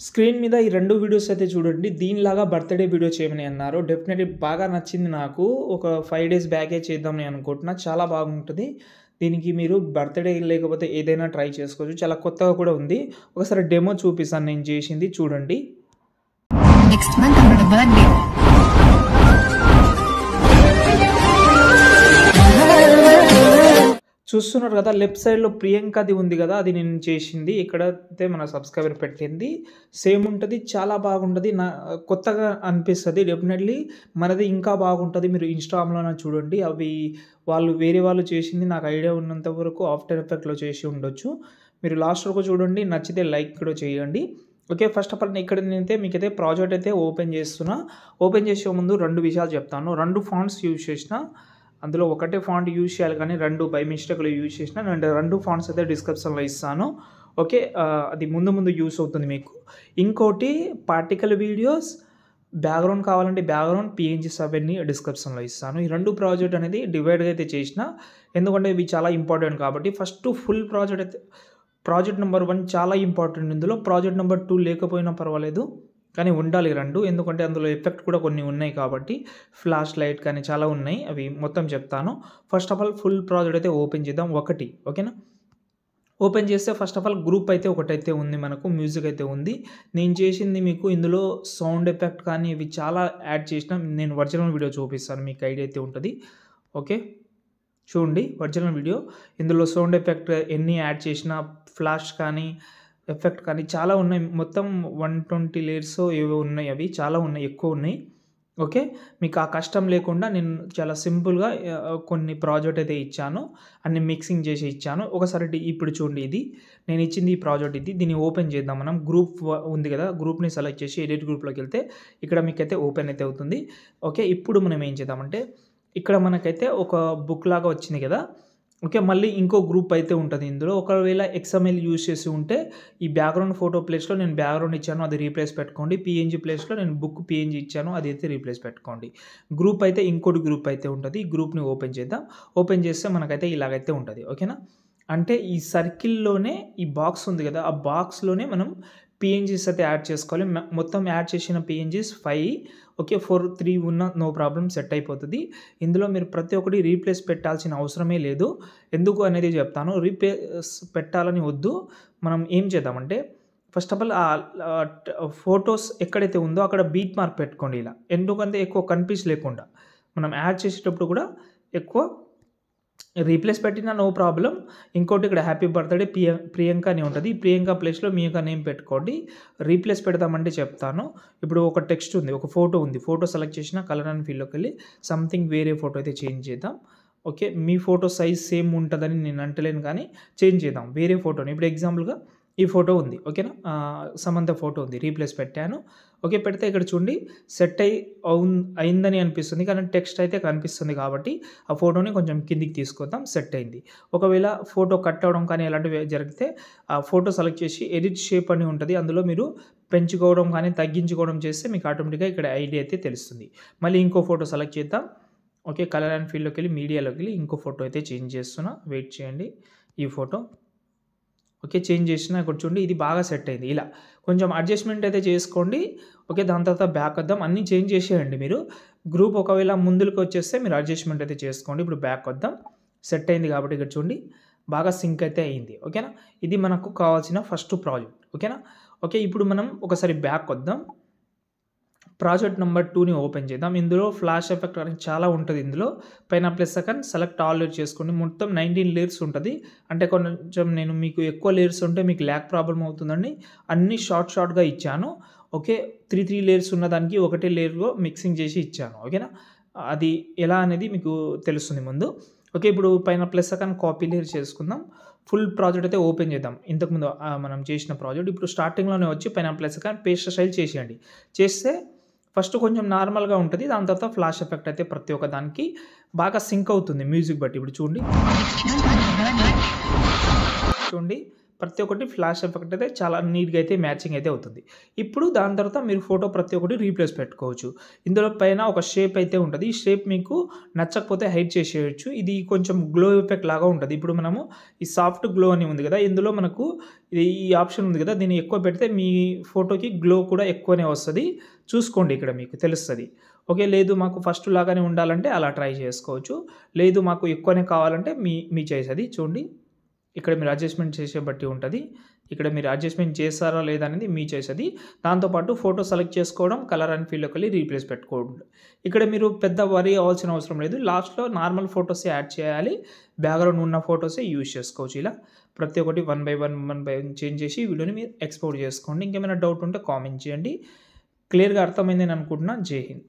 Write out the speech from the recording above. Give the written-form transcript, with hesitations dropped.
Screen మీద ఈ 2 videos అయితే చూడండి. దీనిలాగా బర్త్‌డే వీడియో చేయమని అన్నారు. డెఫినెట్‌లీ బాగా నచ్చింది నాకు. ఒక 5 డేస్ బ్యాకే చేద్దామని అనుకుంటున్నా. చాలా బాగుంటది. దీనికి మీరు బర్త్‌డే లేకపోతే ఏదైనా ట్రై చేసుకోవచ్చు. చాలా కొత్తగా కూడా ఉంది. ఒకసారి డెమో చూపిస్తాను నేను చేసింది చూడండి. నెక్స్ట్ మంత్ అన్నోட బర్త్‌డే చూస్తున్నారు కదా, లెఫ్ట్ సైడ్‌లో ప్రియాంకది ఉంది కదా, అది నేను చేసింది. ఇక్కడైతే మన సబ్స్క్రైబర్ పెట్టింది. సేమ్ ఉంటది. చాలా బాగుంటది. కొత్తగా అనిపిస్తది. డెఫినెట్‌లీ మనది ఇంకా బాగుంటది. మీరు ఇన్‌స్టాగ్రామ్‌లోనే చూడండి. అవి వేరే వాళ్ళు చేసింది నాకు ఐడియా ఉన్నంత వరకు ఆఫ్టర్ ఎఫెక్ట్‌లో చేసి ఉండొచ్చు. మీరు లాస్ట్ వరకు చూడండి. నచ్చితే లైక్ కూడా చేయండి. ఓకే. ఫస్ట్ ఆఫ్ ఆల్ నేనైతే మీకైతే ప్రాజెక్ట్ అయితే ఓపెన్ చేస్తున్నా. ఓపెన్ చేసే ముందు 2 విషయాలు చెప్తాను. 2 ఫాంట్స్ యూజ్ చేసిన. అందులో ఒకటే ఫాంట్ యూజ్ చేయాలి కానీ 2 బై మిస్టేక్‌లో యూజ్ చేసిన. అండ్ 2 ఫాంట్స్ అయితే డిస్క్రిప్షన్‌లో ఇస్తాను. ఓకే. అది ముందు యూజ్ అవుతుంది మీకు. ఇంకోటి పార్టికల్ వీడియోస్, బ్యాక్‌గ్రౌండ్ కావాలంటే బ్యాక్‌గ్రౌండ్, పీఎన్జీస్ అవన్నీ డిస్క్రిప్షన్‌లో ఇస్తాను. ఈ 2 ప్రాజెక్ట్ అనేది డివైడ్‌గా అయితే చేసిన. ఎందుకంటే ఇవి చాలా ఇంపార్టెంట్ కాబట్టి. ఫస్ట్ ఫుల్ ప్రాజెక్ట్ అయితే ప్రాజెక్ట్ నెంబర్ 1 చాలా ఇంపార్టెంట్ ఇందులో. ప్రాజెక్ట్ నెంబర్ 2 లేకపోయినా పర్వాలేదు. కానీ ఉండాలి 2. ఎందుకంటే అందులో ఎఫెక్ట్ కూడా కొన్ని ఉన్నాయి కాబట్టి. ఫ్లాష్ లైట్ కానీ చాలా ఉన్నాయి. అవి మొత్తం చెప్తాను. First of all full project అయితే ఓపెన్ చేద్దాం. ఒకటి ఓకేనా. ఓపెన్ చేస్తే ఫస్ట్ ఆఫ్ ఆల్ గ్రూప్ అయితే ఒకటైతే ఉంది మనకు. మ్యూజిక్ అయితే ఉంది. నేను చేసింది మీకు ఇందులో సౌండ్ ఎఫెక్ట్ కానీ ఇవి చాలా యాడ్ చేసిన. నేను ఒరిజినల్ వీడియో చూపిస్తాను. మీకు ఐడియా అయితే ఉంటుంది. ఓకే. చూడండి ఒరిజినల్ వీడియో. ఇందులో సౌండ్ ఎఫెక్ట్ ఎన్ని యాడ్ చేసినా, ఫ్లాష్ కానీ ఎఫెక్ట్ కానీ చాలా ఉన్నాయి. మొత్తం 120 లేయర్స్ ఏవో ఉన్నాయి. అవి చాలా ఉన్నాయి, ఎక్కువ ఉన్నాయి. ఓకే. మీకు ఆ కష్టం లేకుండా నేను చాలా సింపుల్‌గా కొన్ని ప్రాజెక్ట్ అయితే ఇచ్చాను. అన్ని మిక్సింగ్ చేసి ఇచ్చాను. ఒకసారి ఇప్పుడు చూడండి. ఇది నేను ఇచ్చింది ఈ ప్రాజెక్ట్ ఇది. దీన్ని ఓపెన్ చేద్దాం మనం. గ్రూప్ ఉంది కదా, గ్రూప్‌ని సెలెక్ట్ చేసి ఎడిట్ గ్రూప్‌లోకి వెళ్తే ఇక్కడ మీకైతే ఓపెన్ అయితే అవుతుంది. ఓకే. ఇప్పుడు మనం ఏం చేద్దామంటే ఇక్కడ మనకైతే ఒక బుక్ లాగా వచ్చింది కదా. ఓకే. మళ్ళీ ఇంకో గ్రూప్ అయితే ఉంటుంది ఇందులో. ఒకవేళ XML యూజ్ చేసి ఉంటే ఈ బ్యాక్‌గ్రౌండ్ ఫోటో ప్లేస్‌లో నేను బ్యాక్‌గ్రౌండ్ ఇచ్చాను, అది రీప్లేస్ పెట్టుకోండి. పీఎన్జీ ప్లేస్‌లో నేను బుక్ పీఎన్జీ ఇచ్చాను, అది అయితే రీప్లేస్ పెట్టుకోండి. గ్రూప్ అయితే ఇంకోటి గ్రూప్ అయితే ఉంటుంది. ఈ గ్రూప్‌ని ఓపెన్ చేద్దాం. ఓపెన్ చేస్తే మనకైతే ఇలాగైతే ఉంటుంది. ఓకేనా. అంటే ఈ సర్కిల్‌లోనే ఈ బాక్స్ ఉంది కదా, ఆ బాక్స్‌లోనే మనం పీఎన్జీస్ అయితే యాడ్ చేసుకోవాలి. మొత్తం యాడ్ చేసిన పీఎన్జీస్ 5. ఓకే. 4, 3 ఉన్న నో ప్రాబ్లమ్, సెట్ అయిపోతుంది. ఇందులో మీరు ప్రతి ఒక్కటి రీప్లేస్ పెట్టాల్సిన అవసరమే లేదు. ఎందుకు అనేది చెప్తాను. రీప్లేస్ పెట్టాలని వద్దు. మనం ఏం చేద్దామంటే ఫస్ట్ ఆఫ్ ఆల్ ఫోటోస్ ఎక్కడైతే ఉందో అక్కడ బీట్ మార్క్ పెట్టుకోండి ఇలా. ఎందుకంటే ఎక్కువ లేకుండా మనం యాడ్ చేసేటప్పుడు కూడా ఎక్కువ రీప్లేస్ పెట్టినా నో ప్రాబ్లమ్. ఇంకోటి ఇక్కడ హ్యాపీ బర్త్‌డే ప్రియాంక అని ఉంటుంది. ప్రియాంక ప్లేస్‌లో మీ యొక్క నేమ్ పెట్టుకోండి. రీప్లేస్ పెడదామంటే చెప్తాను. ఇప్పుడు ఒక టెక్స్ట్ ఉంది, ఒక ఫోటో ఉంది. ఫోటో సెలెక్ట్ చేసిన కలర్ అండ్ ఫీల్డ్‌లోకి వెళ్ళి సంథింగ్ వేరే ఫోటో అయితే చేంజ్ చేద్దాం. ఓకే. మీ ఫోటో సైజ్ సేమ్ ఉంటుందని నేను అంటలేను కానీ చేంజ్ చేద్దాం వేరే ఫోటోని. ఇప్పుడు ఎగ్జాంపుల్‌గా ఈ ఫోటో ఉంది. ఓకేనా. సమంత ఫోటో ఉంది. రీప్లేస్ పెట్టాను. ఓకే. పెడితే ఇక్కడ చూడండి సెట్ అయిందని అనిపిస్తుంది కానీ టెక్స్ట్ అయితే కనిపిస్తుంది కాబట్టి ఆ ఫోటోని కొంచెం కిందికి తీసుకొద్దాం. సెట్ అయింది. ఒకవేళ ఫోటో కట్ అవ్వడం కానీ అలాంటివి జరిగితే ఆ ఫోటో సెలెక్ట్ చేసి ఎడిట్ షేప్ అని ఉంటుంది. అందులో మీరు పెంచుకోవడం కానీ తగ్గించుకోవడం చేస్తే మీకు ఆటోమేటిక్‌గా ఇక్కడ ఐడియా అయితే తెలుస్తుంది. మళ్ళీ ఇంకో ఫోటో సెలెక్ట్ చేద్దాం. ఓకే. కలర్ అండ్ ఫీల్డ్‌లోకి వెళ్ళి మీడియాలోకి వెళ్ళి ఇంకో ఫోటో అయితే చేంజ్ చేస్తున్నా. వెయిట్ చేయండి. ఈ ఫోటో ఓకే. చేంజ్ చేసినా ఇక్కడ చూడండి ఇది బాగా సెట్ అయింది. ఇలా కొంచెం అడ్జస్ట్‌మెంట్ అయితే చేసుకోండి. ఓకే. దాని తర్వాత బ్యాక్ వద్దాం. అన్నీ చేంజ్ చేసేయండి మీరు. గ్రూప్ ఒకవేళ ముందుకు వచ్చేస్తే మీరు అడ్జస్ట్‌మెంట్ అయితే చేసుకోండి. ఇప్పుడు బ్యాక్ వద్దాం. సెట్ అయింది కాబట్టి ఇక్కడ చూడండి బాగా సింక్ అయితే అయింది. ఓకేనా. ఇది మనకు కావాల్సిన ఫస్ట్ ప్రాజెక్ట్. ఓకేనా. ఓకే. ఇప్పుడు మనం ఒకసారి బ్యాక్ వద్దాం. ప్రాజెక్ట్ నెంబర్ 2ని ఓపెన్ చేద్దాం. ఇందులో ఫ్లాష్ ఎఫెక్ట్ అనేది చాలా ఉంటుంది. ఇందులో పైన plus second select all layer చేసుకోండి. మొత్తం 19 లేయర్స్ ఉంటుంది. అంటే కొంచెం నేను మీకు ఎక్కువ లేయర్స్ ఉంటే మీకు ల్యాగ్ ప్రాబ్లం అవుతుందండి. అన్నీ షార్ట్‌గా ఇచ్చాను. ఓకే. 3 లేయర్స్ ఉన్నదానికి ఒకటే లేయర్‌లో మిక్సింగ్ చేసి ఇచ్చాను. ఓకేనా. అది ఎలా అనేది మీకు తెలుస్తుంది ముందు. ఓకే. ఇప్పుడు పైన ప్లస్ సెకండ్ కాపీ లేయర్ చేసుకుందాం. ఫుల్ ప్రాజెక్ట్ అయితే ఓపెన్ చేద్దాం. ఇంతకుముందు మనం చేసిన ప్రాజెక్ట్ ఇప్పుడు స్టార్టింగ్‌లోనే వచ్చి పైన ప్లస్ సెకండ్ పేస్ట్ స్టైల్ చేసేయండి. చేస్తే ఫస్ట్ కొంచెం నార్మల్‌గా ఉంటుంది. దాని తర్వాత ఫ్లాష్ ఎఫెక్ట్ అయితే ప్రతి ఒక్క దానికి బాగా సింక్ అవుతుంది మ్యూజిక్ బట్టి. ఇప్పుడు చూడండి ప్రతి ఒక్కటి ఫ్లాష్ ఎఫెక్ట్ అయితే చాలా నీట్గా అయితే మ్యాచింగ్ అయితే అవుతుంది. ఇప్పుడు దాని తర్వాత మీరు ఫోటో ప్రతి ఒక్కటి రీప్లేస్ పెట్టుకోవచ్చు. ఇందులో పైన ఒక షేప్ అయితే ఉంటుంది. ఈ షేప్ మీకు నచ్చకపోతే హైడ్ చేసేయచ్చు. ఇది కొంచెం గ్లో ఎఫెక్ట్ లాగా ఉంటుంది. ఇప్పుడు మనము ఈ సాఫ్ట్ గ్లో అని ఉంది కదా, ఇందులో మనకు ఈ ఆప్షన్ ఉంది కదా, దీన్ని ఎక్కువ పెడితే మీ ఫోటోకి గ్లో కూడా ఎక్కువనే వస్తుంది. చూసుకోండి, ఇక్కడ మీకు తెలుస్తుంది. ఓకే, లేదు మాకు ఫస్ట్ లాగానే ఉండాలంటే అలా ట్రై చేసుకోవచ్చు. లేదు మాకు ఎక్కువనే కావాలంటే మీ చాయిస్ అది. చూడండి, ఇక్కడ మీరు అడ్జస్ట్మెంట్ చేసే బట్టి ఉంటుంది. ఇక్కడ మీరు అడ్జస్ట్మెంట్ చేస్తారా లేదా అనేది మీ చాయిస్ అది. దాంతోపాటు ఫోటో సెలెక్ట్ చేసుకోవడం, కలర్ అండ్ ఫీల్డ్లోకి వెళ్ళి రీప్లేస్ పెట్టుకోవడం. ఇక్కడ మీరు పెద్ద వరీ అవ్వాల్సిన అవసరం లేదు. లాస్ట్లో నార్మల్ ఫొటోసే యాడ్ చేయాలి. బ్యాక్గ్రౌండ్ ఉన్న ఫొటోసే యూజ్ చేసుకోవచ్చు. ఇలా ప్రతి ఒక్కటి 1 by 1 చేంజ్ చేసి వీడియోని మీరు ఎక్స్పోర్ట్ చేసుకోండి. ఇంకేమైనా డౌట్ ఉంటే కామెంట్ చేయండి. క్లియర్గా అర్థమైందని అనుకుంటున్నా. జై హింద్.